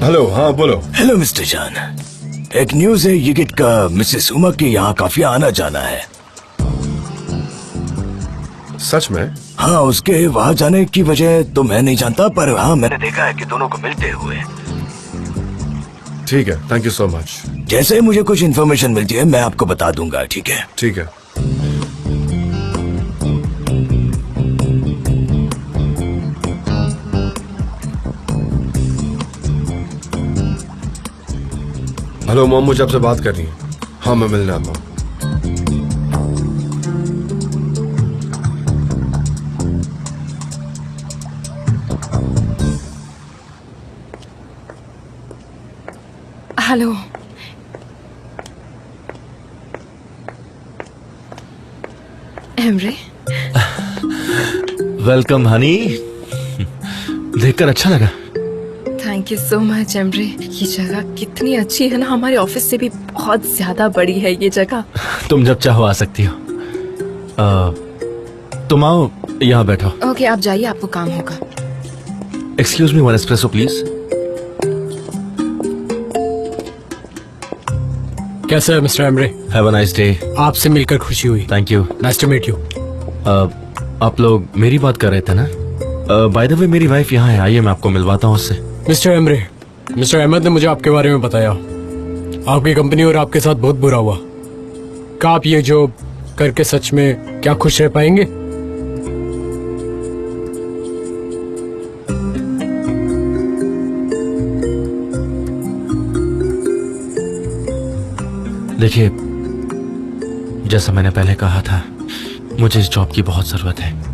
Hello, हाँ बोलो। Hello mister जान, एक न्यूज है ये का मिसेस उमा के यहाँ काफी आना जाना है। सच में? हाँ, उसके वहाँ जाने की वजह तो मैं नहीं जानता, पर हाँ मैंने देखा है कि दोनों को मिलते हुए। ठीक है, थैंक यू सो मच। जैसे मुझे कुछ इन्फॉर्मेशन मिलती है मैं आपको बता दूंगा, ठीक है? ठीक है। हेलो मोम, मुझे आपसे बात करनी है। हाँ मैं मिलने आता हूँ। हेलो। एमरे। वेलकम हनी। देखकर अच्छा लगा। Thank you so much Emre. ये जगह कितनी अच्छी है ना, हमारे ऑफिस से भी बहुत ज्यादा बड़ी है ये जगह। तुम जब चाहो आ सकती हो। तुम आओ, यहाँ बैठो। ओके, आप जाइए, आपको काम होगा। Excuse me, one espresso please. कैसा है mister Emre? Have a nice day. आपसे मिलकर खुशी हुई। Thank you. Nice to meet you. आप लोग मेरी बात कर रहे थे ना? बाय द वे मेरी वाइफ यहाँ है, आइए मैं आपको मिलवाता हूँ उससे। मिस्टर एमरे, मिस्टर अहमद ने मुझे आपके बारे में बताया। आपकी कंपनी और आपके साथ बहुत बुरा हुआ। क्या आप ये जॉब करके सच में क्या खुश रह पाएंगे? देखिए, जैसा मैंने पहले कहा था, मुझे इस जॉब की बहुत जरूरत है।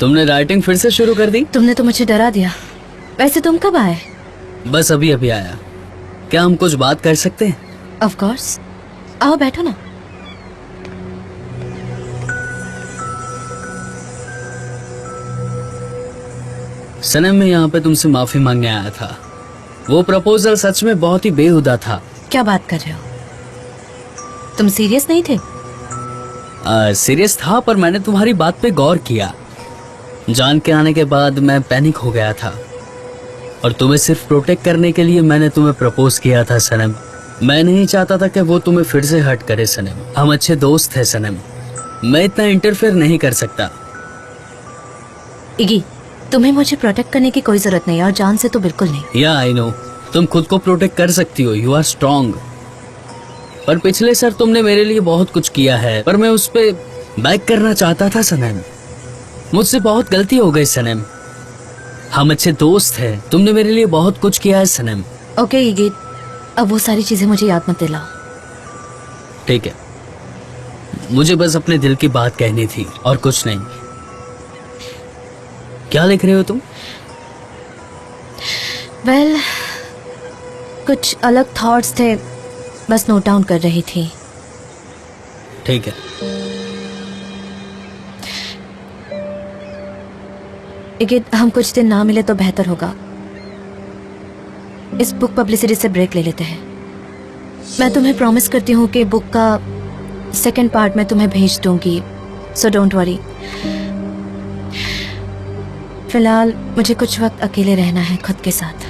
तुमने राइटिंग फिर से शुरू कर दी? तुमने तो मुझे डरा दिया। वैसे तुम कब आए? बस अभी अभी आया। क्या हम कुछ बात कर सकते हैं? ऑफ कोर्स, आओ बैठो ना। सनम, मैं यहाँ पे तुमसे माफी मांगने आया था। वो प्रपोजल सच में बहुत ही बेहुदा था। क्या बात कर रहे हो? तुम सीरियस नहीं थे? सीरियस था, पर मैंने तुम्हारी बात पे गौर किया। जान के आने के बाद मैं पैनिक हो गया था, और तुम्हें सिर्फ प्रोटेक्ट करने के लिए मैंने तुम्हें प्रपोज किया था सनम। मैं नहीं चाहता था कि वो तुम्हें फिर से हर्ट करे सनम। हम अच्छे दोस्त हैं सनम, मैं इतना इंटरफेयर नहीं कर सकता। इगी, तुम्हें मुझे प्रोटेक्ट करने की कोई जरूरत नहीं, और जान से तो बिल्कुल नहीं। या आई नो, तुम खुद को प्रोटेक्ट कर सकती हो, यू आर स्ट्रॉन्ग। पर पिछले सर तुमने मेरे लिए बहुत कुछ किया है, पर मैं उस पे बैक करना चाहता था सनम। मुझसे बहुत गलती हो गई सनम। हम अच्छे दोस्त हैं, तुमने मेरे लिए बहुत कुछ किया है सनम। ओके इगी, अब वो सारी चीजें मुझे याद मत दिलाओ। ठीक है, मुझे बस अपने दिल की बात कहनी थी और कुछ नहीं। क्या लिख रहे हो तुम? वेल, कुछ अलग थॉट्स थे, बस नोट डाउन कर रही थी। ठीक है। इगी, हम कुछ दिन ना मिले तो बेहतर होगा। इस बुक पब्लिसिटी से ब्रेक ले लेते हैं। मैं तुम्हें प्रॉमिस करती हूँ कि बुक का सेकंड पार्ट मैं तुम्हें भेज दूंगी, सो डोंट वरी। फिलहाल मुझे कुछ वक्त अकेले रहना है खुद के साथ।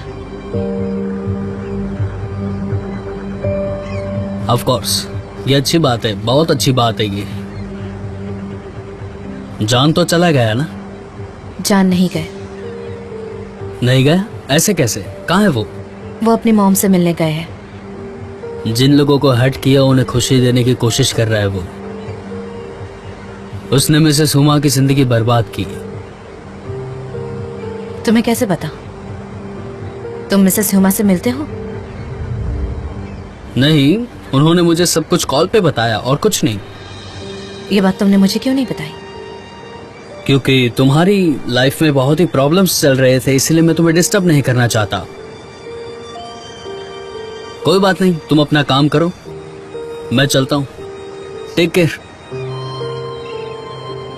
ऑफ कोर्स, ये अच्छी बात है, बहुत अच्छी बात है ये। जान तो चला गया ना? जान नहीं गए, नहीं गया? ऐसे कैसे? कहाँ है वो? वो अपनी मॉम से मिलने गए हैं। जिन लोगों को हर्ट किया उन्हें खुशी देने की कोशिश कर रहा है वो। उसने मिसेस हुमा की जिंदगी बर्बाद की। तुम्हें कैसे पता? तुम मिसेस हुमा से मिलते हो? नहीं, उन्होंने मुझे सब कुछ कॉल पे बताया और कुछ नहीं। ये बात तुमने मुझे क्यों नहीं बताई? क्योंकि तुम्हारी लाइफ में बहुत ही प्रॉब्लम्स चल रहे थे, इसलिए मैं तुम्हें डिस्टर्ब नहीं करना चाहता। कोई बात नहीं, तुम अपना काम करो, मैं चलता हूँ। Take care.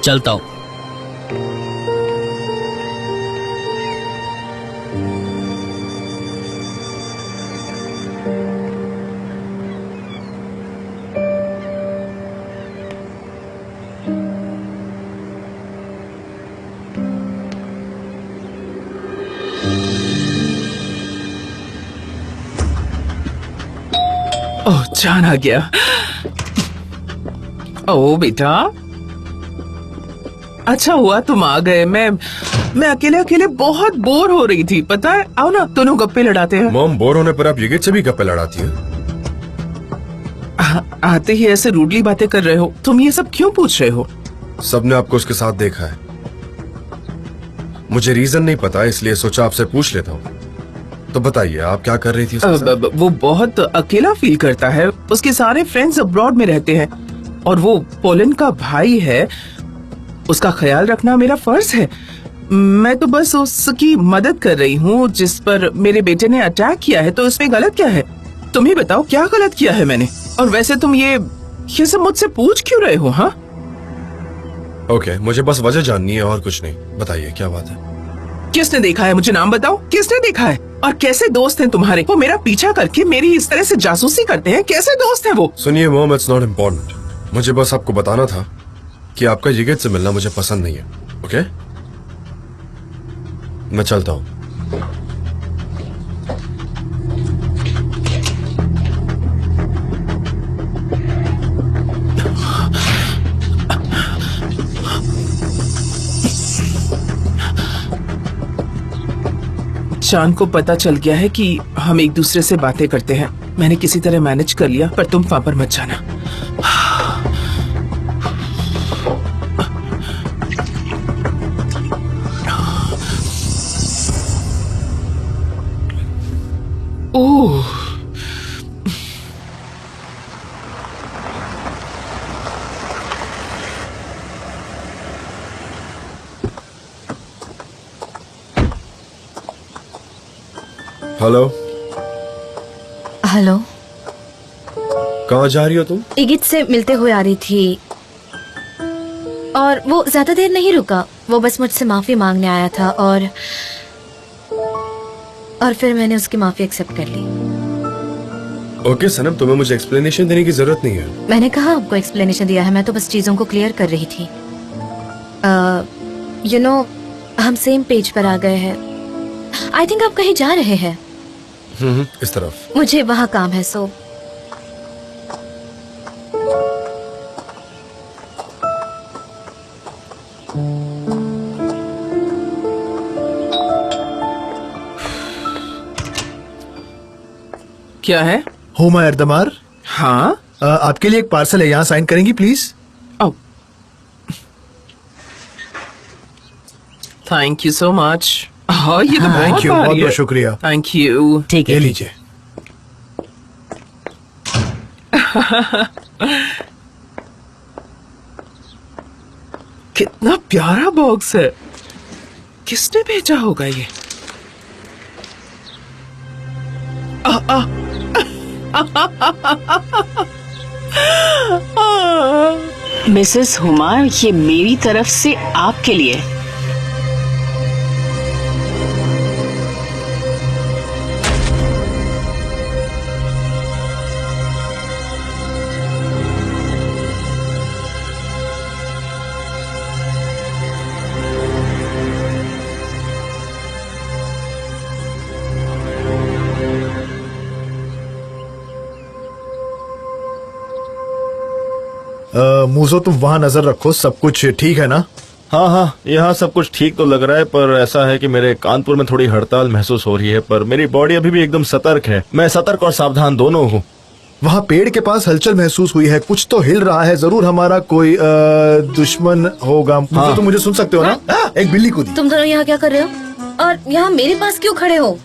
चलता हूँ। ओह, जान आ गया। ओ बेटा, अच्छा हुआ तुम आ गए। मैं अकेले अकेले बहुत बोर हो रही थी, पता है। आओ ना, दोनों गप्पे लड़ाते हैं। मॉम, बोर होने पर आप युगेत से भी गप्पे लड़ाती हैं। आते ही ऐसे रूडली बातें कर रहे हो। तुम ये सब क्यों पूछ रहे हो? सबने आपको उसके साथ देखा है। मुझे रीजन नहीं पता, इसलिए सोचा आपसे पूछ लेता हूँ। तो बताइए, आप क्या कर रही थी उसके साथ? वो बहुत अकेला फील करता है। उसके सारे फ्रेंड्स अब्रॉड में रहते हैं और वो पोलैंड का भाई है। उसका ख्याल रखना मेरा फर्ज है। मैं तो बस उसकी मदद कर रही हूँ। जिस पर मेरे बेटे ने अटैक किया है, तो इसमें गलत क्या है? तुम ही बताओ, क्या गलत किया है मैंने? और वैसे तुम ये सब मुझसे पूछ क्यों रहे हो? हाँ, ओके, मुझे बस वजह जाननी है और कुछ नहीं। बताइए, क्या बात है? किसने देखा है? मुझे नाम बताओ, किसने देखा है? और कैसे दोस्त हैं तुम्हारे? वो मेरा पीछा करके मेरी इस तरह से जासूसी करते हैं। कैसे दोस्त हैं वो? सुनिए मॉम, इट्स नॉट इम्पोर्टेंट। मुझे बस आपको बताना था कि आपका युगेत से मिलना मुझे पसंद नहीं है। ओके, मैं चलता हूँ। चांद को पता चल गया है कि हम एक दूसरे से बातें करते हैं। मैंने किसी तरह मैनेज कर लिया, पर तुम वहां पर मत जाना। ओह, हेलो। हेलो। कहाँ जा रही हो तुम? इगित से मिलते हुए आ रही थी और वो ज्यादा देर नहीं रुका। वो बस मुझसे माफी मांगने आया था और फिर मैंने उसकी माफी एक्सेप्ट कर ली। ओके सनम, तुम्हें मुझे एक्सप्लेनेशन देने की जरूरत नहीं है। मैंने कहा आपको एक्सप्लेनेशन दिया है, मैं तो बस चीजों को क्लियर कर रही थी। यू नो, हम सेम पेज पर आ गए हैं। आई थिंक आप कहीं जा रहे हैं। इस तरफ। मुझे वहाँ काम है, सो क्या है? हुमा एर्दमार, हाँ, आपके लिए एक पार्सल है, यहाँ साइन करेंगी please? Thank you so much. हाँ, ये तो थैंक यू, बहुत भारी है। बहुत शुक्रिया। Thank you. ठीक ये है। लीजिए। कितना प्यारा बॉक्स है। किसने भेजा होगा ये? मिसेस हुमा, ये मेरी तरफ से आपके लिए। मूजो, तुम वहाँ नजर रखो, सब कुछ ठीक है ना? हाँ हाँ, यहाँ सब कुछ ठीक तो लग रहा है, पर ऐसा है कि मेरे कानपुर में थोड़ी हड़ताल महसूस हो रही है, पर मेरी बॉडी अभी भी एकदम सतर्क है। मैं सतर्क और सावधान दोनों हूँ। वहाँ पेड़ के पास हलचल महसूस हुई है, कुछ तो हिल रहा है, जरूर हमारा कोई दुश्मन होगा। हाँ। तुम मुझे सुन सकते हो ना? एक बिल्ली कूदी। तुम दोनों यहाँ क्या कर रहे हो और यहाँ मेरे पास क्यों खड़े हो?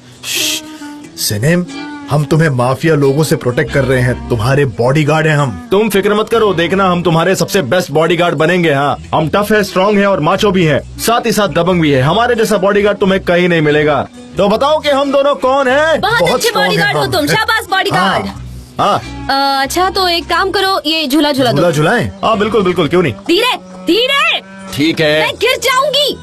सनेम, हम तुम्हें माफिया लोगों से प्रोटेक्ट कर रहे हैं, तुम्हारे बॉडीगार्ड हैं हम। तुम फिक्र मत करो, देखना हम तुम्हारे सबसे बेस्ट बॉडीगार्ड बनेंगे। हाँ, हम टफ है, स्ट्रांग है और माचो भी हैं, साथ ही साथ दबंग भी है। हमारे जैसा बॉडीगार्ड तुम्हें कहीं नहीं मिलेगा। तो बताओ कि हम दोनों कौन हैं? बहुत अच्छे strong बॉडीगार्ड हैं हो तुम, शाबाश बॉडीगार्ड। हाँ अच्छा तो एक काम करो, ये झूला झूला दो। झूला झुलाएं? हाँ बिल्कुल बिल्कुल, क्यों नहीं। धीरे धीरे, ठीक है, मैं गिर जाऊंगी।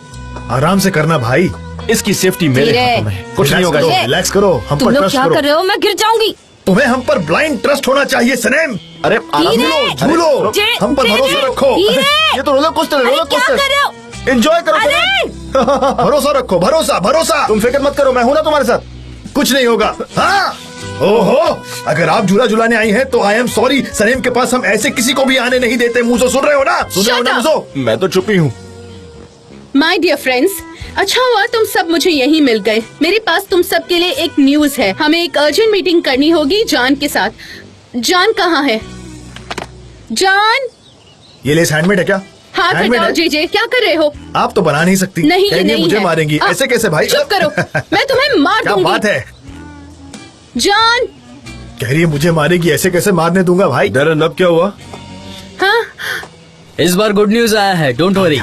आराम से करना भाई, इसकी सेफ्टी मेरे धीरे। हाथों में है। कुछ नहीं होगा। रिलैक्स करो, हम तुम पर लोग ट्रस्ट क्या कर करो। रहे हो? मैं गिर जाऊंगी। तुम्हें हम पर ब्लाइंड ट्रस्ट होना चाहिए सनेम। अरे आराम धीरे। से झूलो, जे- हम पर जे- भरोसा रखो। धीरे। ये तो रोलर कोस्टर है, अरे रोलर क्या कर रहे हो? कोस्टर। एंजॉय करो अरे सनेम। भरोसा रखो, भरोसा भरोसा। तुम फिक्र मत करो, मैं हूं ना तुम्हारे साथ। कुछ नहीं होगा। हाँ, ओहो, अगर आप झूला झुलाने आई हैं तो आई एम सॉरी। सनेम के पास हम ऐसे किसी को भी आने नहीं देते। मुझे सुन रहे हो ना? सुन रहे हो ना मुझे? मैं तो चुप ही हूँ। माय डियर फ्रेंड्स, अच्छा हुआ तुम सब मुझे यहीं मिल गए। मेरे पास तुम सब के लिए एक न्यूज है। हमें एक अर्जेंट मीटिंग करनी होगी जान के साथ। जान कहाँ है? जान, ये लेस हैंडमेड है क्या? हाथ हैंडमेड हटाओ। है? जे क्या कर रहे हो? आप तो बना नहीं सकती। नहीं, ये कहेंगे नहीं मुझे है। मारेंगी। आ, ऐसे कैसे भाई? चुप करो, मैं तुम्हें मार क्या दूंगी। बात है? जान, कह रही है मुझे मारेगी, ऐसे कैसे मारने दूंगा भाई? डरन, अब क्या हुआ? हाँ, इस बार गुड न्यूज आया है, डोंट वरी।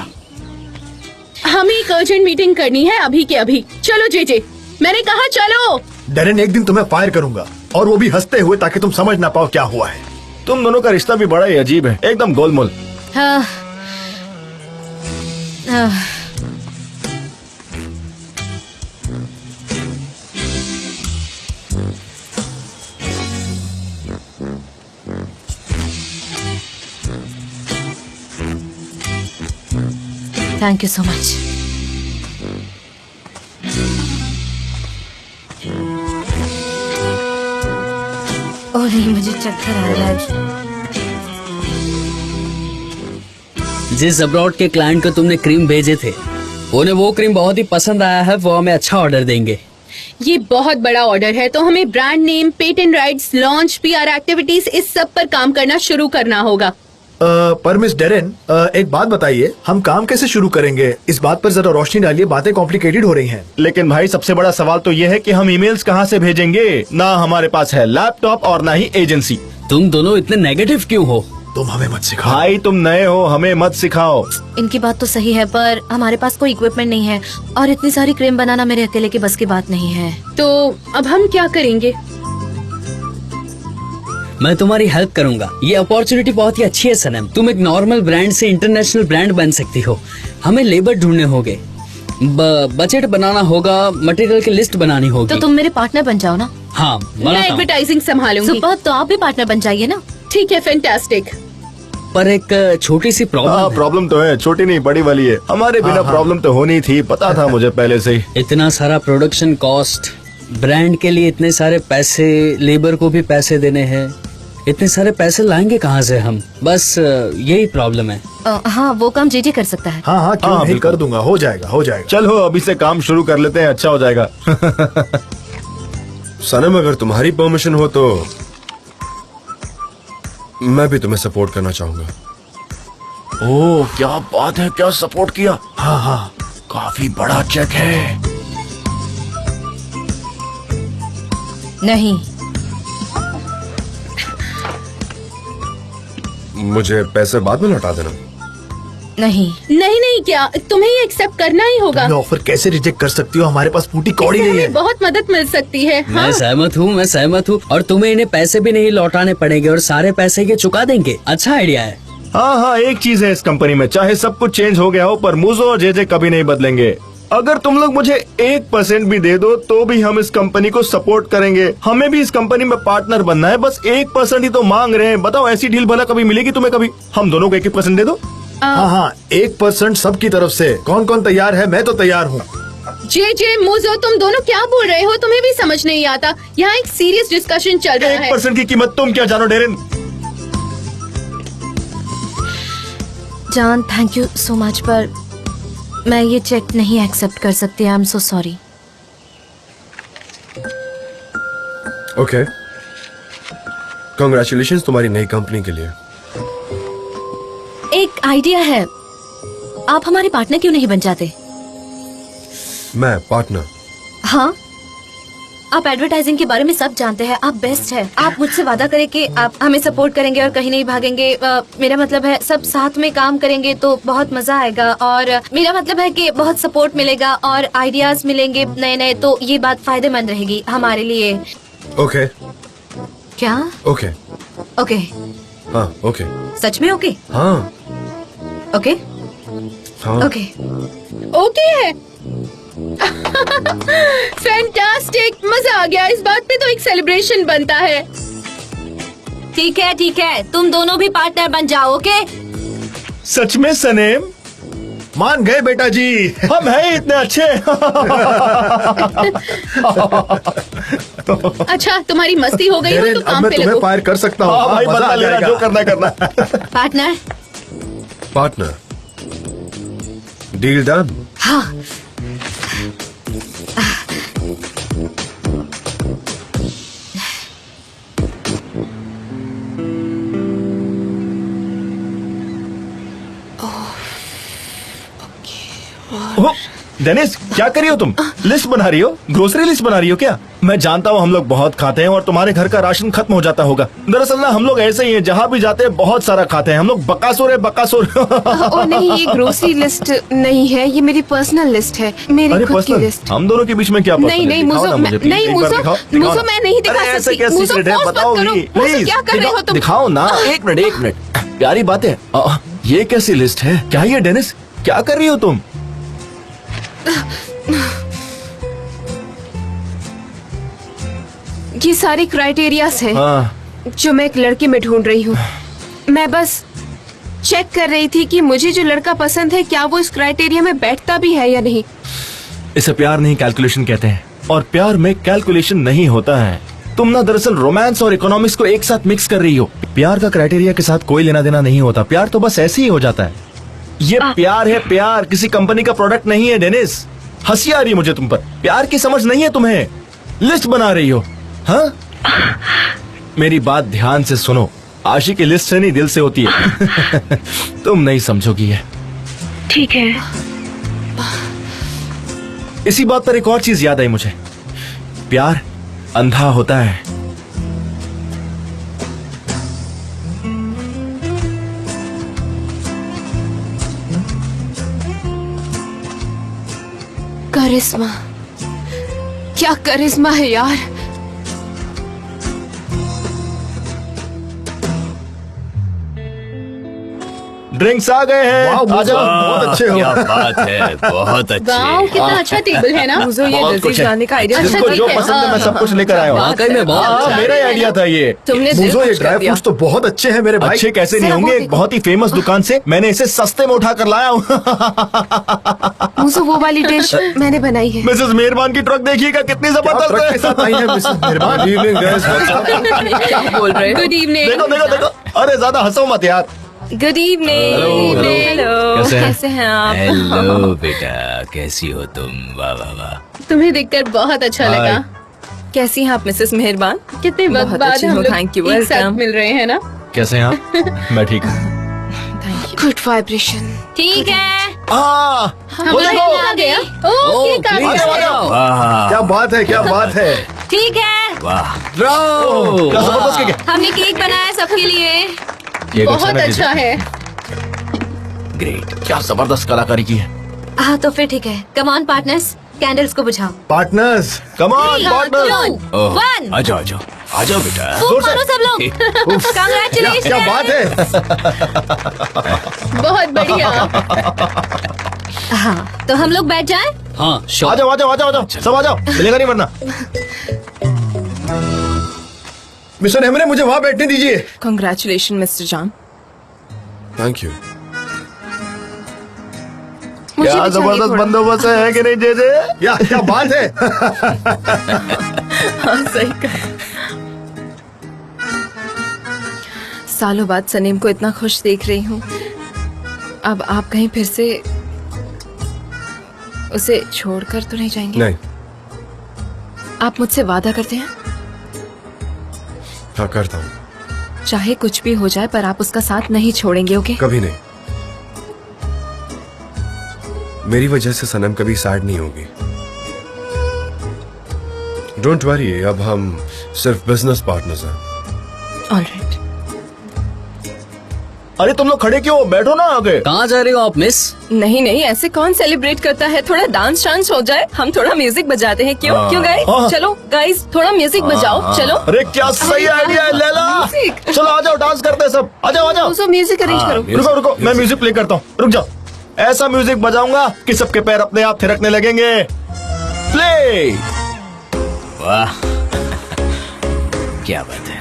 हमें एक अर्जेंट मीटिंग करनी है अभी के अभी। चलो जे, मैंने कहा चलो। डरन, एक दिन तुम्हें फायर करूंगा, और वो भी हंसते हुए, ताकि तुम समझ ना पाओ क्या हुआ है। तुम दोनों का रिश्ता भी बड़ा ही अजीब है, एकदम गोलमोल। हाँ, हाँ, थैंक यू सो मच। ओ नहीं, मुझे चक्कर आ रहा है। जिस अब्रॉड के क्लाइंट को तुमने क्रीम भेजे थे, उन्हें वो क्रीम बहुत ही पसंद आया है। वो हमें अच्छा ऑर्डर देंगे। ये बहुत बड़ा ऑर्डर है, तो हमें brand name, patent rights, launch, PR activities, इस सब पर काम करना शुरू करना होगा। पर मिस डेरेन, एक बात बताइए, हम काम कैसे शुरू करेंगे? इस बात पर जरा रोशनी डालिए, बातें कॉम्प्लिकेटेड हो रही हैं। लेकिन भाई, सबसे बड़ा सवाल तो ये है कि हम ईमेल्स कहाँ से भेजेंगे? ना हमारे पास है लैपटॉप और ना ही एजेंसी। तुम दोनों इतने नेगेटिव क्यों हो? तुम हमें मत सिखाओ। भाई तुम नए हो, हमें मत सिखाओ। इनकी बात तो सही है, पर हमारे पास कोई इक्विपमेंट नहीं है, और इतनी सारी क्रीम बनाना मेरे अकेले की बस की बात नहीं है। तो अब हम क्या करेंगे? मैं तुम्हारी हेल्प करूंगा। ये अपॉर्चुनिटी बहुत ही अच्छी है सनम। तुम एक नॉर्मल ब्रांड से इंटरनेशनल ब्रांड बन सकती हो। हमें लेबर ढूंढने होंगे, बजट बनाना होगा, मटेरियल की लिस्ट बनानी होगी। तो तुम मेरे पार्टनर बन जाओ ना। हाँ, मैं बनाता हूँ। एडवर्टाइजिंग संभालूंगी। सुपर, तो आप भी पार्टनर बन जाइए ना। ठीक है, फैंटास्टिक। पर एक छोटी सी हाँ, प्रॉब्लम है। प्रॉब्लम तो है, छोटी नहीं बड़ी वाली है। हमारे बिना प्रॉब्लम तो होनी थी, पता था मुझे पहले से ही। इतना सारा प्रोडक्शन कॉस्ट, ब्रांड के लिए इतने सारे पैसे, लेबर को भी पैसे देने हैं। इतने सारे पैसे लाएंगे कहाँ से हम? बस यही प्रॉब्लम है। हाँ, वो काम जेजे कर सकता है। हाँ हाँ, क्यों हाँ, नहीं, बिल्कुल। कर दूंगा, हो जाएगा हो जाएगा। चलो अभी से काम शुरू कर लेते हैं, अच्छा हो जाएगा। सनम, अगर तुम्हारी परमिशन हो तो मैं भी तुम्हें सपोर्ट करना चाहूंगा। ओह क्या बात है, क्या सपोर्ट किया। हाँ हाँ, काफी बड़ा चेक है। नहीं, मुझे पैसे बाद में लौटा देना। नहीं, नहीं नहीं, क्या तुम्हें ये एक्सेप्ट करना ही होगा? तुम ऑफर कैसे रिजेक्ट कर सकती हो? हमारे पास फूटी कौड़ी इससे नहीं है। हमें बहुत मदद मिल सकती है। हाँ? मैं सहमत हूँ और तुम्हें इन्हें पैसे भी नहीं लौटाने पड़ेंगे और सारे पैसे ये चुका देंगे। अच्छा आइडिया है। हाँ हाँ, एक चीज है इस कंपनी में, चाहे सब कुछ चेंज हो गया हो, पर मुझो और जे कभी नहीं बदलेंगे। अगर तुम लोग मुझे 1% भी दे दो तो भी हम इस कंपनी को सपोर्ट करेंगे। हमें भी इस कंपनी में पार्टनर बनना है, बस 1% ही तो मांग रहे हैं। बताओ ऐसी डील भला कभी मिलेगी तुम्हें? कभी हम दोनों को 1% दे दो। हाँ हाँ, 1% सबकी तरफ से। कौन कौन तैयार है? मैं तो तैयार हूँ। जे मुझो, तुम दोनों क्या बोल रहे हो? तुम्हें भी समझ नहीं आता। यहाँ एक सीरियस डिस्कशन चल रहा है। 1% की कीमत तुम क्या जानो डेरिन? जान, थैंक यू सो मच, पर मैं ये चेक नहीं एक्सेप्ट कर सकती। I am so sorry. Okay, congratulation तुम्हारी नई कंपनी के लिए। एक आइडिया है, आप हमारे पार्टनर क्यों नहीं बन जाते? मैं पार्टनर? हाँ, आप एडवर्टाइजिंग के बारे में सब जानते हैं, आप बेस्ट है। आप मुझसे वादा करें कि आप हमें सपोर्ट करेंगे और कहीं नहीं भागेंगे। मेरा मतलब है सब साथ में काम करेंगे तो बहुत मजा आएगा, और मेरा मतलब है कि बहुत सपोर्ट मिलेगा और आइडियाज मिलेंगे नए नए, तो ये बात फायदेमंद रहेगी हमारे लिए। ओके। क्या? ओके। ओके। हाँ ओके। सच में ओके? हाँ ओके। हाँ ओके। ओके है। फैंटास्टिक, मजा आ गया। इस बात पे तो एक सेलिब्रेशन बनता है। ठीक है, तुम दोनों भी पार्टनर बन जाओ। ओके? सच में सनेम? मान गए बेटा जी। हम हैं इतने अच्छे। अच्छा, तुम्हारी मस्ती हो गई हो तो अब काम मैं पे तुम्हें लगो। फायर कर सकता हूँ। हाँ भाई, मजा बदला आ लेना, जाएगा। जो करना है करना। पार्टनर? Partner, deal done. हाँ। ओह, डेनिस, क्या कर रही हो तुम? लिस्ट बना रही हो? ग्रोसरी लिस्ट बना रही हो क्या? मैं जानता हूँ हम लोग बहुत खाते हैं और तुम्हारे घर का राशन खत्म हो जाता होगा। दरअसल ना हम लोग ऐसे ही हैं, जहाँ भी जाते हैं बहुत सारा खाते हैं। हम लोग बकासुर है, बकासुर। ओ नहीं, ये ग्रोसरी लिस्ट नहीं है, ये मेरी पर्सनल लिस्ट है, मेरी अरे खुद की पर्सनल? लिस्ट। हम दोनों के बीच में क्या नहीं नहीं मुझो, नहीं मुझो मैं नहीं दिखा ऐसे सकती। क्या मुझो सीक्रेट है? force मत बताओ करो। भी, मुझो, प्लीज। क्या कर रहे हो तुम? दिखाओ ना। एक मिनट, प्यारी बात है। ये कैसी लिस्ट है? क्या ये डेनिस, क्या कर रही हो तुम? ये सारे क्राइटेरियाज हैं हाँ। जो मैं एक लड़के में ढूंढ रही हूँ। मैं बस चेक कर रही थी कि मुझे जो लड़का पसंद है क्या वो इस क्राइटेरिया में बैठता भी है या नहीं। इसे प्यार नहीं, कैलकुलेशन कहते हैं, और प्यार में कैलकुलेशन नहीं होता है। तुम ना दरअसल रोमांस और इकोनॉमिक्स को एक साथ मिक्स कर रही हो। प्यार का क्राइटेरिया के साथ कोई लेना देना नहीं होता। प्यार तो बस ऐसे ही हो जाता है। ये प्यार है, प्यार किसी कंपनी का प्रोडक्ट नहीं है। डेनिस, हंसी आ रही है मुझे तुम पर। प्यार की समझ नहीं है तुम्हें, लिस्ट बना रही हो। हाँ, मेरी बात ध्यान से सुनो। आशिक की लिस्ट से नहीं, दिल से होती है। तुम नहीं समझोगी ये। ठीक है। इसी बात पर एक और चीज याद आई मुझे। प्यार अंधा होता है। करिश्मा, क्या करिश्मा है यार। ड्रिंक्स आ गए हैं। वाह, आ जाओ। बहुत अच्छे हो। क्या बात है, बहुत अच्छे। वाह, कितना अच्छा टेबल है ना। मुझे ये बहुत लजीज कुछ है। लाने का आइडिया अच्छा, जिसको ठीक जो है। पसंद है मैं सब कुछ लेकर आया हूँ। वाकई में बहुत हाँ, अच्छा मेरा ही है। आइडिया था ये। तुमने दिल मुझो, ये खुश कर ड्राई दिया। फ्रूट्स तो बहुत अच्छे हैं मेरे भाई। अच्छे कैसे नहीं जरा होंगे? वो एक बहुत ही फेमस दुकान से मैंने इसे सस्ते में उठा कर लाया हूँ। मुझे वो वाली डिश मैंने बनाई है। मिसेस मेहरबान की ट्रक देखिएगा कितनी क्या जबरदस्त ट्रक के साथ आई है मिसेस मेहरबान? Good evening guys. क्या बोल रहे हो? Good evening. देखो देखो देखो, अरे ज्यादा हंसो मत यार। Good evening. हेलो, कैसे हैं आप? हेलो बेटा, कैसी हो तुम? वाह वाह वाह। तुम्हें देखकर बहुत अच्छा लगा। कैसी हैं आप मिसेस मेहरबान? कितने वक्त बहुत बाद अच्छी हम हूँ, लोग thank you, एक साथ welcome। मिल रहे हैं ना। कैसे हैं आप? मैं ठीक हूँ। Good vibration. ठीक है। वो देखो। आ गया। ओके, काफी आ जाओ, आ अच्छा। जाओ। वाह क्या बात है, क्या बात है। ठीक है, वाह। क्या जबरदस्त केक है। हमने केक बनाया है सबके लिए। केक बहुत लग अच्छा रही है। ग्रेट, क्या जबरदस्त कलाकारी की है। हाँ तो फिर ठीक है। कम ऑन पार्टनर्स, कैंडल्स को बुझाओ। Partners, come on partner. 2, 1। आ जाओ आ जाओ आ जाओ बेटा। फूंक मारो सब लोग। कांग्रेचुलेशन। क्या बात है। बहुत बढ़िया। हाँ तो हम लोग बैठ जाएं? हाँ आ श्योर। जाओ आ जाओ आ जाओ आ जाओ, सब आ जाओ, मिलेगा नहीं वरना। मिस्टर हेमरे, मुझे वहाँ बैठने दीजिए। Congratulation mister John. Thank you. मुझे क्या भी चाहिए जबरदस्त थोड़ा। बंदोबस्त है कि नहीं जेजे? क्या बात है। हाँ, सही कहा। सालों बाद सनीम को इतना खुश देख रही हूँ। अब आप कहीं फिर से उसे छोड़कर तो नहीं जाएंगे? नहीं। आप मुझसे वादा करते हैं? हाँ करता हूँ। चाहे कुछ भी हो जाए पर आप उसका साथ नहीं छोड़ेंगे, ओके? कभी नहीं। मेरी वजह से सनम कभी सैड नहीं होगी। डोंट वरी, अब हम सिर्फ बिजनेस पार्टनर्स हैं। ऑलराइट। अरे तुम लोग खड़े क्यों, बैठो ना आगे। कहाँ जा रहे हो आप मिस? नहीं नहीं, ऐसे कौन सेलिब्रेट करता है? थोड़ा डांस शांस हो जाए, हम थोड़ा म्यूजिक बजाते हैं। क्यों क्यों गाइस? हाँ। चलो गाइस, थोड़ा म्यूजिक बजाओ। चलो। अरे क्या सही आइडिया है लैला। म्यूजिक। चलो आ जाओ, डांस करते हैं सब। आ जाओ आ जाओ। तो म्यूजिक अरेंज करो। रुको रुको, मैं म्यूजिक प्ले करता हूँ, रुक जाओ। ऐसा म्यूजिक बजाऊंगा कि सबके पैर अपने आप थिरकने लगेंगे। प्ले। वाह क्या बात है।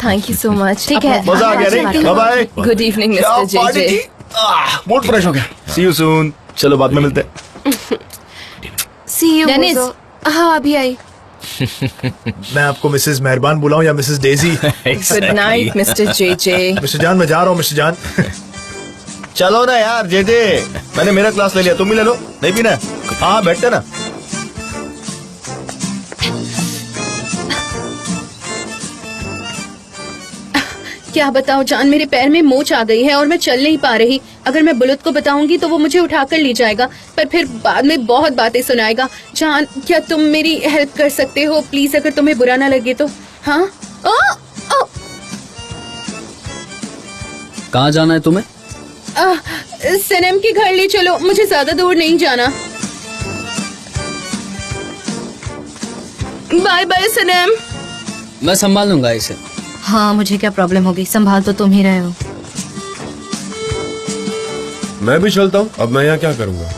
Thank you so much. ठीक है। मजा आ गया नहीं? Bye bye. गुड इवनिंग क्या मिस्टर पार्टी जे थी? जे। मूड फ्रेश हो गया। See you soon. चलो बाद में मिलते हैं। See you. डेनिस। हाँ अभी आई। मैं आपको मिसेस मेहरबान बुलाऊं या Mrs Daisy? Good night mister J J. Mister जान मैं जा रहा हूँ मिस्टर जान। चलो ना यार जे जे, मैंने मेरा क्लास ले लिया, तुम भी ले लो। नहीं पीना? हाँ बैठते ना। क्या बताओ जान, मेरे पैर में मोच आ गई है और मैं चल नहीं पा रही। अगर मैं बुलट को बताऊंगी तो वो मुझे उठाकर ले जाएगा, पर फिर बाद में बहुत बातें सुनाएगा। जान क्या तुम मेरी हेल्प कर सकते हो प्लीज, अगर तुम्हें बुरा ना लगे तो? हाँ। कहाँ जाना है तुम्हें? सनम के घर ले चलो, मुझे ज्यादा दूर नहीं जाना। बाय बाय सनम। मैं संभाल लूंगा इसे। हाँ मुझे क्या प्रॉब्लम होगी, संभाल तो तुम ही रहे हो। मैं भी चलता हूँ, अब मैं यहाँ क्या करूँगा?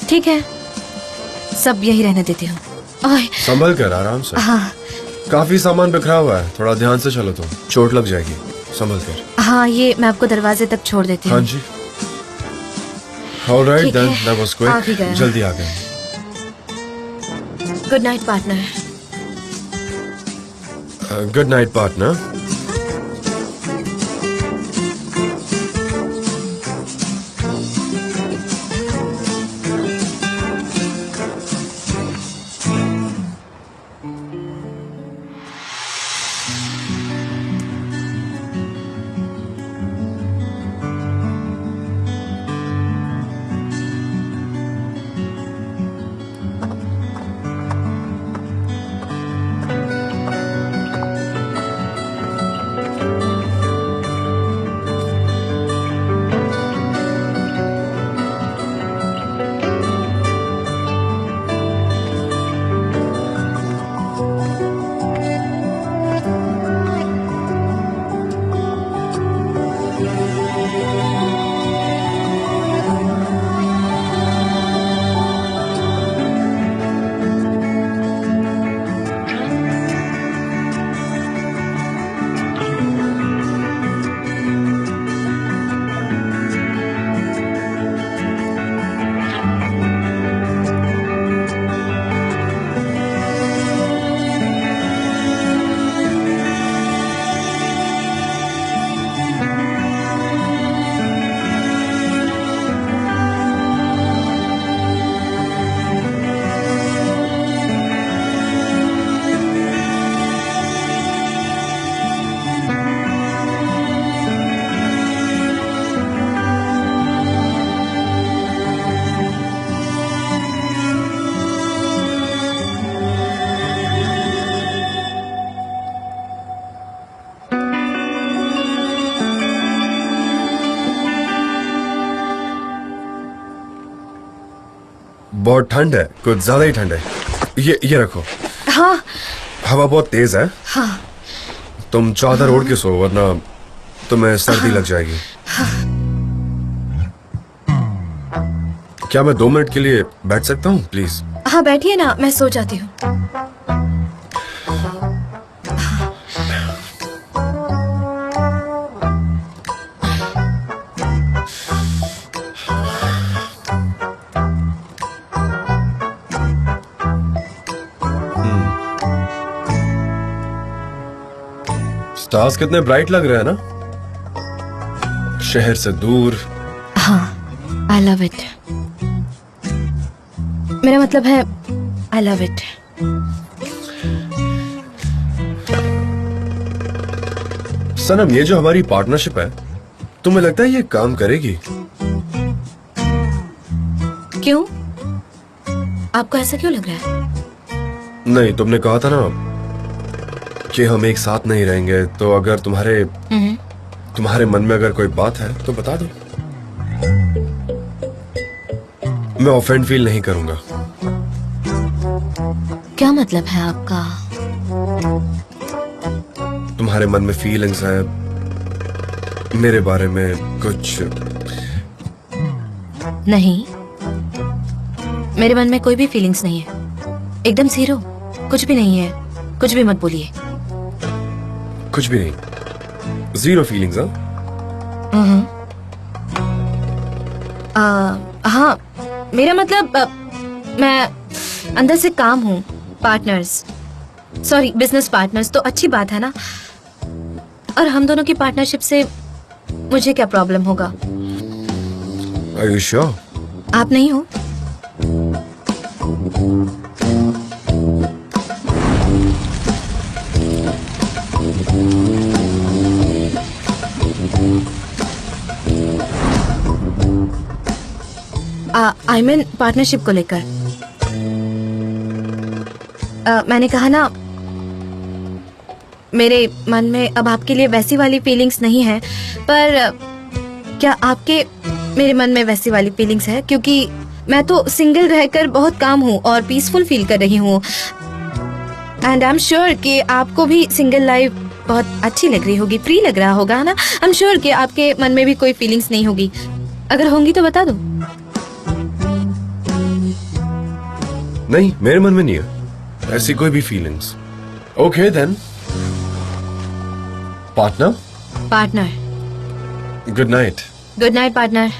ठीक है, सब यही रहने देती हूँ। ओए, संभल कर, आराम से। हाँ काफी सामान बिखरा हुआ है, थोड़ा ध्यान से चलो, तुम चोट लग जाएगी। संभल कर। हाँ, ये मैं आपको दरवाजे तक छोड़ देती हूँ। हाँ जी। ऑलराइट ठीक देन, है, दैट वाज आ भी क्विक। गया। जल्दी आ गए। Good night partner. Good night partner. बहुत ठंड है, कुछ ज्यादा ही ठंड है। ये रखो। हाँ हवा बहुत तेज है। हाँ तुम चादर ओढ़ के सो, वरना तुम्हें सर्दी लग जाएगी। क्या मैं 2 मिनट के लिए बैठ सकता हूँ प्लीज? हाँ बैठिए ना, मैं सो जाती हूँ। स्टार्स कितने ब्राइट लग रहे हैं ना, शहर से दूर। हाँ आई लव इट। मेरा मतलब है आई लव इट। सनम, ये जो हमारी पार्टनरशिप है, तुम्हें लगता है ये काम करेगी? क्यों? आपको ऐसा क्यों लग रहा है? नहीं, तुमने कहा था ना कि हम एक साथ नहीं रहेंगे, तो अगर तुम्हारे मन में अगर कोई बात है तो बता दो, मैं ऑफेंड फील नहीं करूंगा। क्या मतलब है आपका? तुम्हारे मन में फीलिंग्स है मेरे बारे में कुछ? नहीं, मेरे मन में कोई भी फीलिंग्स नहीं है, एकदम जीरो, कुछ भी नहीं है, कुछ भी मत बोलिए। कुछ भी नहीं, जीरो फीलिंग्स? हाँ मेरा मतलब मैं अंदर से काम हूँ, पार्टनर्स, सॉरी बिजनेस पार्टनर्स, तो अच्छी बात है ना। और हम दोनों की पार्टनरशिप से मुझे क्या प्रॉब्लम होगा? Are you sure? आप नहीं हो? आई मीन पार्टनरशिप को लेकर। मैंने कहा ना, मेरे मन में अब आपके लिए वैसी वाली फीलिंग्स नहीं है, पर क्या आपके मेरे मन में वैसी वाली फीलिंग्स है? क्योंकि मैं तो सिंगल रहकर बहुत काम हूँ और पीसफुल फील कर रही हूँ, एंड आई एम श्योर कि आपको भी सिंगल लाइफ बहुत अच्छी लग रही होगी, फ्री लग रहा होगा ना। आई एम श्योर कि आपके मन में भी कोई फीलिंग्स नहीं होगी, अगर होंगी तो बता दो। नहीं, मेरे मन में नहीं है ऐसी कोई भी feelings. Okay then, partner. Partner, good night. Good night partner.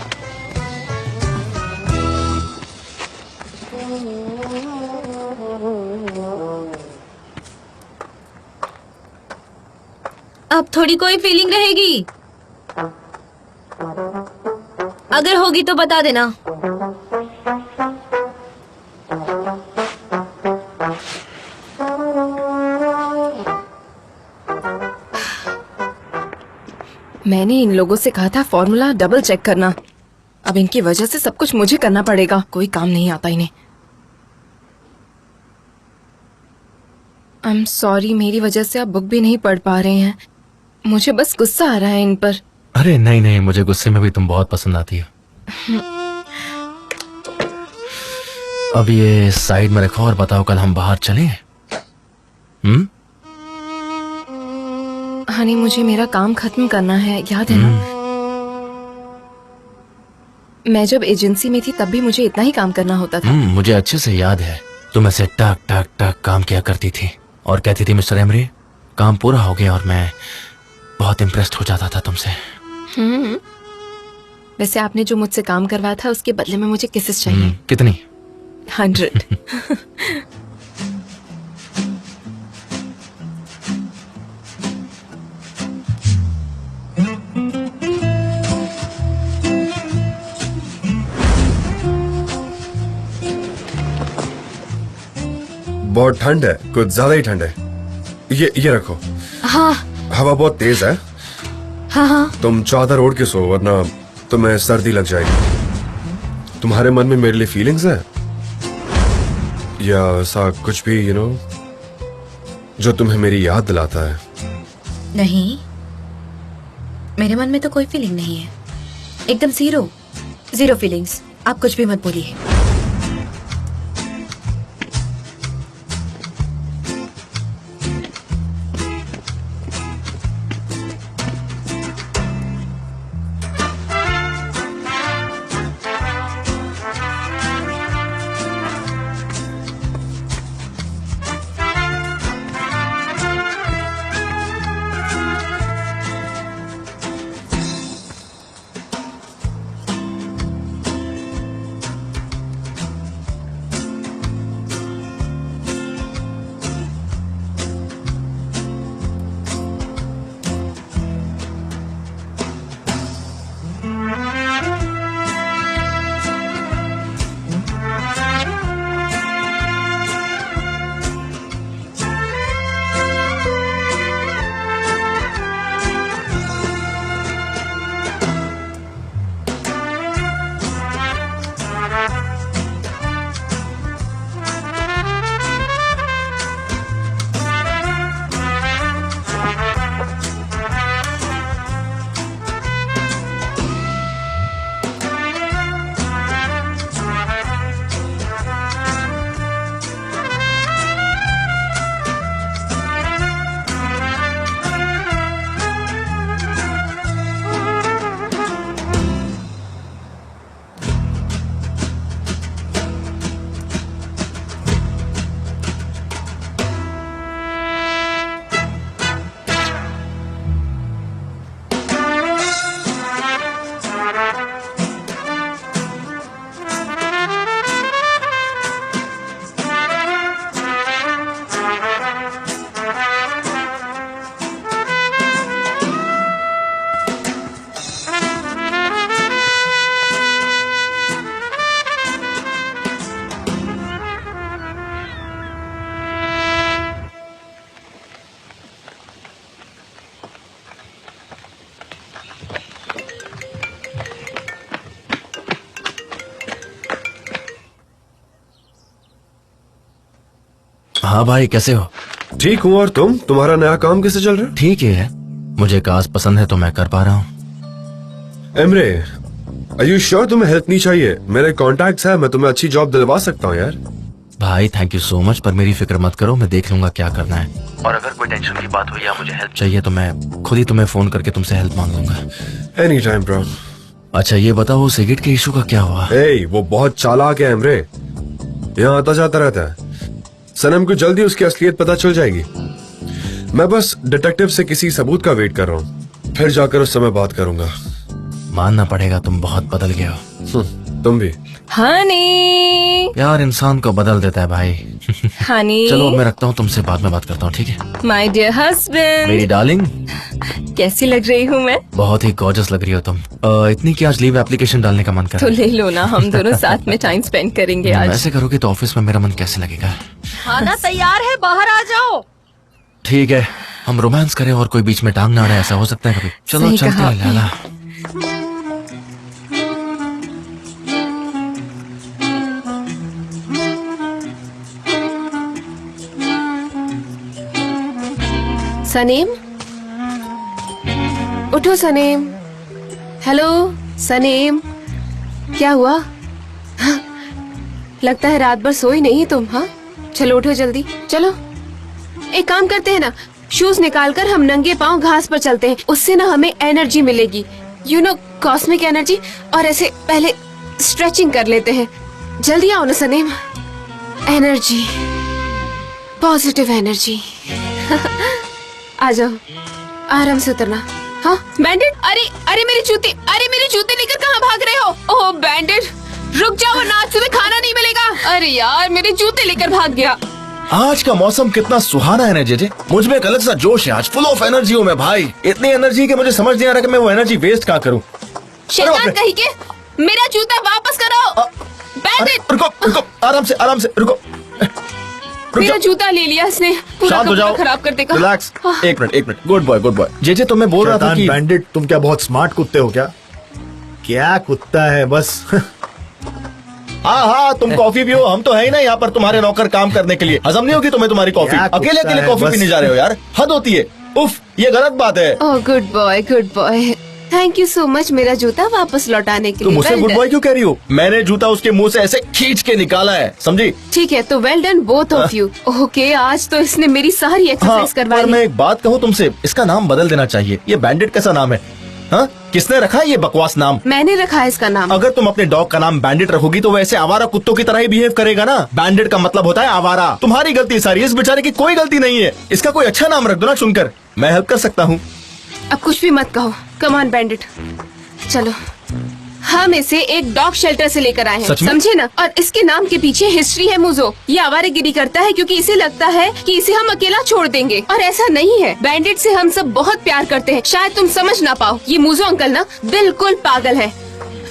अब थोड़ी कोई फीलिंग रहेगी, अगर होगी तो बता देना। मैंने इन लोगों से कहा था फॉर्मूला डबल चेक करना, अब इनकी वजह से सब कुछ मुझे करना पड़ेगा, कोई काम नहीं आता इन्हें। आई एम सॉरी, मेरी वजह से आप बुक भी नहीं पढ़ पा रहे हैं, मुझे बस गुस्सा आ रहा है इन पर। अरे नहीं नहीं, मुझे गुस्से में भी तुम बहुत पसंद आती हो। अब ये साइड में रखो और बताओ, कल हम बाहर चलें? हनी, मुझे मेरा काम खत्म करना है, याद है ना? मैं जब एजेंसी में थी तब भी मुझे इतना ही काम करना होता था। मुझे अच्छे से याद है, तुम ऐसे टक टक टक काम किया करती थी और कहती थी मिस्टर एमरी काम पूरा हो गया, और मैं बहुत इम्प्रेस्ड हो जाता था तुमसे। वैसे आपने जो मुझसे काम करवाया था उसके बदले में मुझे किसेस चाहिए। कितनी? 100। बहुत ठंड है, कुछ ज्यादा ही ठंड है। ये रखो। हाँ हवा बहुत तेज है। हाँ हाँ तुम चादर ओढ़ के सो, वरना तुम्हें सर्दी लग जाएगी। तुम्हारे मन में मेरे लिए फीलिंग्स है या ऐसा कुछ भी, यू नो, जो तुम्हें मेरी याद दिलाता है? नहीं, मेरे मन में तो कोई फीलिंग नहीं है, एकदम जीरो, जीरो फीलिंग्स। आप कुछ भी मत बोलिए। हाँ भाई, कैसे हो? ठीक हूँ। और तुम्हारा नया काम कैसे चल रहा ठीक ही है। मुझे काज पसंद है तो मैं कर पा रहा हूँ। है? एमरे, आर यू श्योर तुम्हें हेल्प नहीं चाहिए? मेरे कॉन्टैक्ट्स है, मैं तुम्हें अच्छी जॉब दिलवा सकता हूँ यार। भाई थैंक यू सो मच, पर मेरी फिक्र मत करो, मैं देख लूंगा क्या करना है। और अगर कोई टेंशन की बात हुई या मुझे हेल्प चाहिए तो मैं खुद ही तुम्हें फोन करके तुमसे हेल्प मांग लूंगा। Any time bro. अच्छा ये बताओ, सिगरेट के इशू का क्या हुआ? वो बहुत चालाक है एमरे, यहाँ आता जाता रहता है। सनम को जल्दी उसकी असलियत पता चल जाएगी। मैं बस डिटेक्टिव से किसी सबूत का वेट कर रहा हूँ, फिर जाकर उस समय बात करूंगा। मानना पड़ेगा तुम बहुत बदल गए हो। तुम भी। हनी, यार इंसान को बदल देता है भाई। हनी, चलो मैं रखता हूँ, तुमसे बाद में बात करता हूँ, ठीक है? माय डियर हस्बैंड, मेरी डार्लिंग, कैसी लग रही हूँ मैं? बहुत ही गॉर्जस लग रही हो तुम। इतनी कि आज लीव एप्लीकेशन डालने का मन कर तो रहा है। ले लो ना, हम दोनों साथ में टाइम स्पेंड करेंगे आज। ऐसे करोगे तो ऑफिस में मेरा मन कैसे लगेगा? खाना तैयार है, बाहर आ जाओ। ठीक है, हम रोमांस करें और कोई बीच में टांग ना अड़े, ऐसा हो सकता है कभी? चलो सही चलते कहा हैं लाला। सनीम, उठो सनीम। हेलो सनीम, क्या हुआ? हाँ, लगता है रात भर सोई नहीं तुम। हाँ चलो उठो जल्दी, चलो एक काम करते हैं ना, शूज निकालकर हम नंगे पांव घास पर चलते हैं, उससे ना हमें एनर्जी मिलेगी, यू नो कॉस्मिक एनर्जी। और ऐसे पहले स्ट्रेचिंग कर लेते हैं। जल्दी आओ ना सनीम, एनर्जी, पॉजिटिव एनर्जी। आ जाओ, आराम से उतरना। हाँ बैंडेड, अरे मेरी जूते, मेरे जूते लेकर कहाँ भाग रहे हो? ओह बैंडेड, रुक जाओ वरना आज सुबह खाना नहीं मिलेगा। अरे यार मेरे जूते लेकर भाग गया। आज का मौसम कितना सुहाना है ना जेजे, मुझ में एक अलग सा जोश है आज, फुल ऑफ एनर्जी हूँ मैं भाई। इतनी एनर्जी कि मुझे समझ नहीं आ रहा कि मैं वो एनर्जी वेस्ट कहाँ करूँ। शैतान कहीं के, मेरा जूता वापस करो। बैंडेड, रुको, आराम से रुको। मेरा जूता ले लिया इसने, पूरा शांत हो कपड़ा जाओ, खराब कर देगा। रिलैक्स, एक मिनट। Good boy. जेजे तो मैं बोल रहा था कि बैंडिट, तुम क्या बहुत स्मार्ट कुत्ते हो क्या? क्या कुत्ता है बस। हाँ तुम कॉफी पियो, हम तो है ही ना यहाँ पर तुम्हारे नौकर काम करने के लिए। हजम नहीं होगी तुम्हें तुम्हारी कॉफी, अकेले कॉफी पीने जा रहे हो यार, हद होती है। उफ, ये गलत बात है। Oh good boy, thank you so much मेरा जूता वापस लौटाने के लिए। तुम मुझसे Well गुड done. बॉय क्यों कह रही हो? मैंने जूता उसके मुंह से ऐसे खींच के निकाला है, समझी? ठीक है तो well done both of you. Okay, आज तो इसने मेरी सारी एक्सरसाइज करवा पर ली। मैं एक बात कहूँ तुमसे, इसका नाम बदल देना चाहिए। ये बैंडिट कैसा नाम है? हाँ, किसने रखा है ये बकवास नाम? मैंने रखा है इसका नाम। अगर तुम अपने डॉग का नाम बैंडिट रखोगी तो वैसे आवारा कुत्तों की तरह ही बिहेव करेगा ना। बैंडिट का मतलब होता है आवारा। तुम्हारी गलती सारी, इस बेचारे की कोई गलती नहीं है। इसका कोई अच्छा नाम रख दो ना चुनकर, मैं हेल्प कर सकता हूँ। अब कुछ भी मत कहो, कम ऑन बैंडिट, चलो। हम इसे एक डॉग शेल्टर से लेकर आए हैं, सच में? समझे ना? और इसके नाम के पीछे हिस्ट्री है मुझो। ये आवारागिरी करता है क्योंकि इसे लगता है कि इसे हम अकेला छोड़ देंगे, और ऐसा नहीं है। बैंडिट से हम सब बहुत प्यार करते हैं, शायद तुम समझ ना पाओ। ये मुझो अंकल ना बिल्कुल पागल है।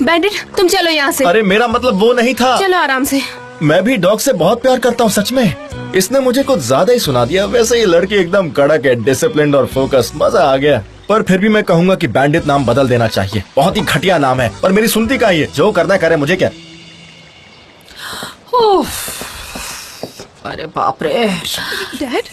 बैंडिट तुम चलो यहाँ से। अरे मेरा मतलब वो नहीं था। चलो आराम से। मैं भी डॉग से बहुत प्यार करता हूँ सच में। इसने मुझे कुछ ज्यादा ही सुना दिया। वैसे ये लड़की एकदम कड़क है, डिसिप्लिन्ड और फोकस, मजा आ गया। पर फिर भी मैं कहूंगा कि बैंडिट नाम बदल देना चाहिए। बहुत ही घटिया नाम है, पर मेरी सुनती का ये, जो करना करे, मुझे क्या। अरे बाप रे। डैड,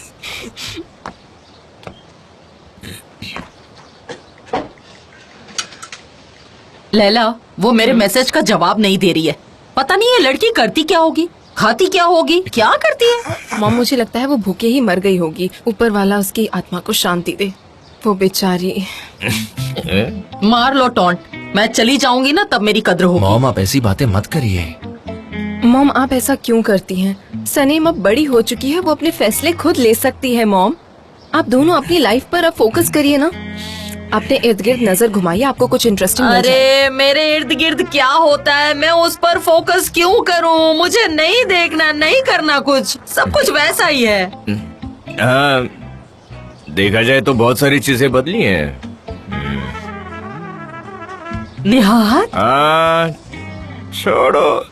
लैला, वो मेरे मैसेज का जवाब नहीं दे रही है। पता नहीं ये लड़की करती क्या होगी, खाती क्या होगी, क्या करती है? मॉम मुझे लगता है वो भूखे ही मर गई होगी। ऊपर वाला उसकी आत्मा को शांति दे। वो बेचारी। मार लो टॉन्ट, मैं चली जाऊंगी ना तब मेरी कद्र होगी। मॉम आप ऐसी बातें मत करिए। मॉम आप ऐसा क्यों करती हैं? सनीम अब बड़ी हो चुकी है, वो अपने फैसले खुद ले सकती है। मॉम आप दोनों अपनी लाइफ पर अब फोकस करिए ना। अपने इर्द गिर्द नजर घुमाइए, आपको कुछ इंटरेस्टिंग मिल जाए। अरे मेरे इर्द गिर्द क्या होता है, मैं उस पर फोकस क्यों करूं? मुझे नहीं देखना, नहीं करना कुछ, सब कुछ वैसा ही है। हाँ, देखा जाए तो बहुत सारी चीजें बदली हैं। निहात, छोड़ो,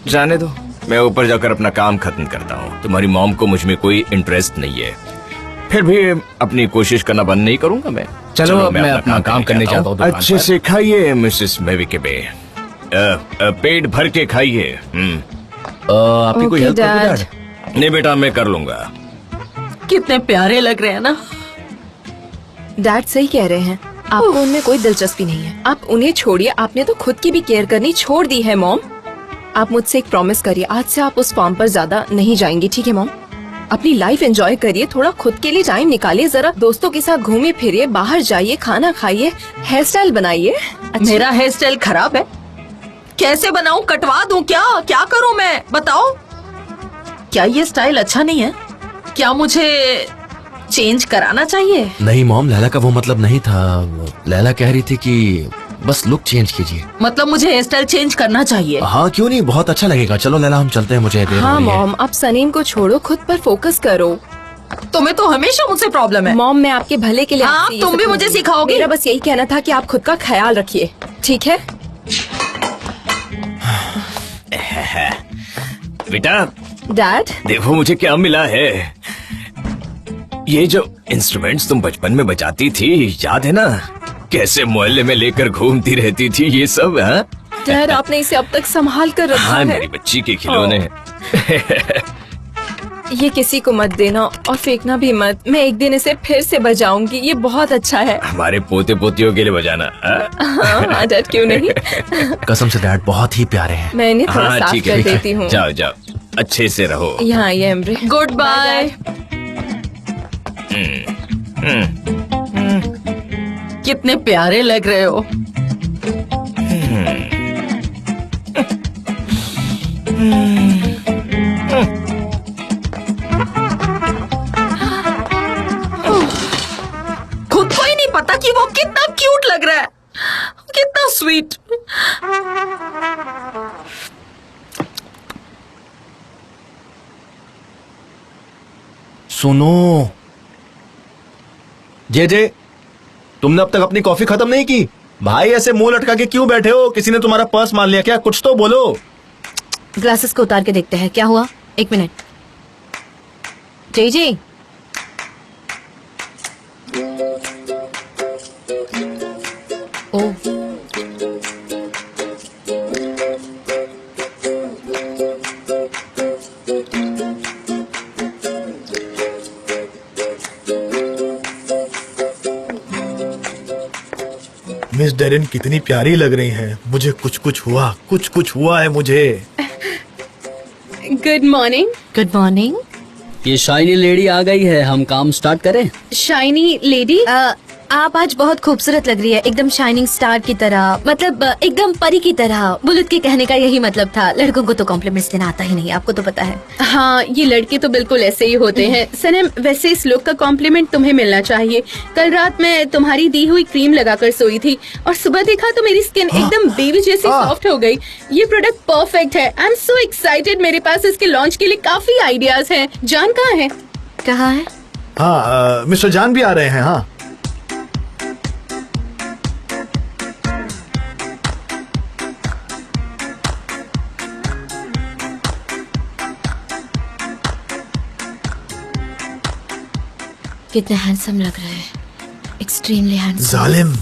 जाने दो। मैं ऊपर जाकर अपना काम खत्म करता हूँ। तुम्हारी मॉम को मुझ में कोई इंटरेस्ट नहीं है। फिर भी अपनी कोशिश करना बंद नहीं करूंगा मैं। चलो अब मैं अपना काम करने जाता हूँ दुकान अच्छे पर। से खाइए मिसेस मेविकेबे, पेट भर के खाइए। आपकी कोई Okay, हेल्प कर दो Dad. डैड? नहीं बेटा, मैं कर लूंगा। कितने प्यारे लग रहे हैं ना। डैड सही कह रहे हैं, आपको उनमें कोई दिलचस्पी नहीं है। आप उन्हें छोड़िए, आपने तो खुद की भी केयर करनी छोड़ दी है मॉम। आप मुझसे एक प्रॉमिस करिए, आज से आप उस फार्म पर ज्यादा नहीं जाएंगी, ठीक है मॉम? अपनी लाइफ एंजॉय करिए, थोड़ा खुद के लिए टाइम निकालिए, जरा दोस्तों के साथ घूमिए फिरिए, बाहर जाइए, खाना खाइए, हेयर स्टाइल बनाइए। मेरा हेयर स्टाइल खराब है, कैसे बनाऊं? कटवा दूं क्या? क्या करूं मैं, बताओ? क्या ये स्टाइल अच्छा नहीं है? क्या मुझे चेंज कराना चाहिए? नहीं मॉम, लैला का वो मतलब नहीं था। लैला कह रही थी कि बस लुक चेंज कीजिए। मतलब मुझे हेयर स्टाइल चेंज करना चाहिए? हाँ क्यों नहीं, बहुत अच्छा लगेगा। चलो लैला हम चलते हैं, मुझे देर हो हाँ रही है। मॉम, आप सनीम को छोड़ो, खुद पर फोकस करो। तुम्हें तो हमेशा मुझसे प्रॉब्लम है। मॉम, मैं आपके भले के लिए हाँ, आपसे ये तुम सब भी मुझे कहूंगी। सिखाओगी? मेरा बस यही कहना था कि आप खुद का ख्याल रखिए, ठीक है? बेटा डैड, देखो मुझे क्या मिला है। ये जो इंस्ट्रूमेंट्स तुम बचपन में बजाती थी, याद है ना? कैसे मोहल्ले में लेकर घूमती रहती थी ये सब। हाँ डैड, आपने इसे अब तक संभाल कर रखा हाँ, है। मेरी बच्ची के खिलौने। ये किसी को मत देना और फेंकना भी मत। मैं एक दिन इसे फिर से बजाऊंगी, ये बहुत अच्छा है। हमारे पोते पोतियों के लिए बजाना। हाँ डैड, क्यों नहीं? कसम से डैड बहुत ही प्यारे हैं। मैं इन्हें थोड़ा हाँ साफ ठीक कर है, देती हूँ। जाओ जाओ, अच्छे से रहो। यहाँ आइए एमरे। Good bye. कितने प्यारे लग रहे हो। खुद को ही नहीं पता कि वो कितना क्यूट लग रहा है, कितना स्वीट। सुनो जे, तुमने अब तक अपनी कॉफी खत्म नहीं की। भाई ऐसे मुंह लटका के क्यों बैठे हो? किसी ने तुम्हारा पर्स मान लिया क्या? कुछ तो बोलो। ग्लासेस को उतार के देखते हैं क्या हुआ। एक मिनट। जी ओह, मिस डेरिन कितनी प्यारी लग रही हैं। मुझे कुछ कुछ हुआ है मुझे। Good morning. Good morning. ये शाइनी लेडी आ गई है, हम काम स्टार्ट करें? शाइनी लेडी, आप आज बहुत खूबसूरत लग रही है, एकदम शाइनिंग स्टार की तरह, मतलब एकदम परी की तरह। बुलेट के कहने का यही मतलब था। लड़कों को तो कॉम्प्लीमेंट्स देना आता ही नहीं, आपको तो पता है। हाँ ये लड़के तो बिल्कुल ऐसे ही होते हैं। सनम, वैसे इस लुक का कॉम्प्लीमेंट तुम्हें मिलना चाहिए। कल रात मैं तुम्हारी दी हुई क्रीम लगाकर सोई थी और सुबह देखा तो मेरी स्किन एकदम बेबी जैसी सॉफ्ट हो गई। ये प्रोडक्ट परफेक्ट है। I am so excited. मेरे पास इसके लॉन्च के लिए काफी आइडियाज हैं। जान कहाँ है? कहाँ है? हाँ मिस्टर जान भी आ रहे हैं। हाँ कितने हैंडसम लग रहे हैं, एक्सट्रीमली हैंडसम। जालिम।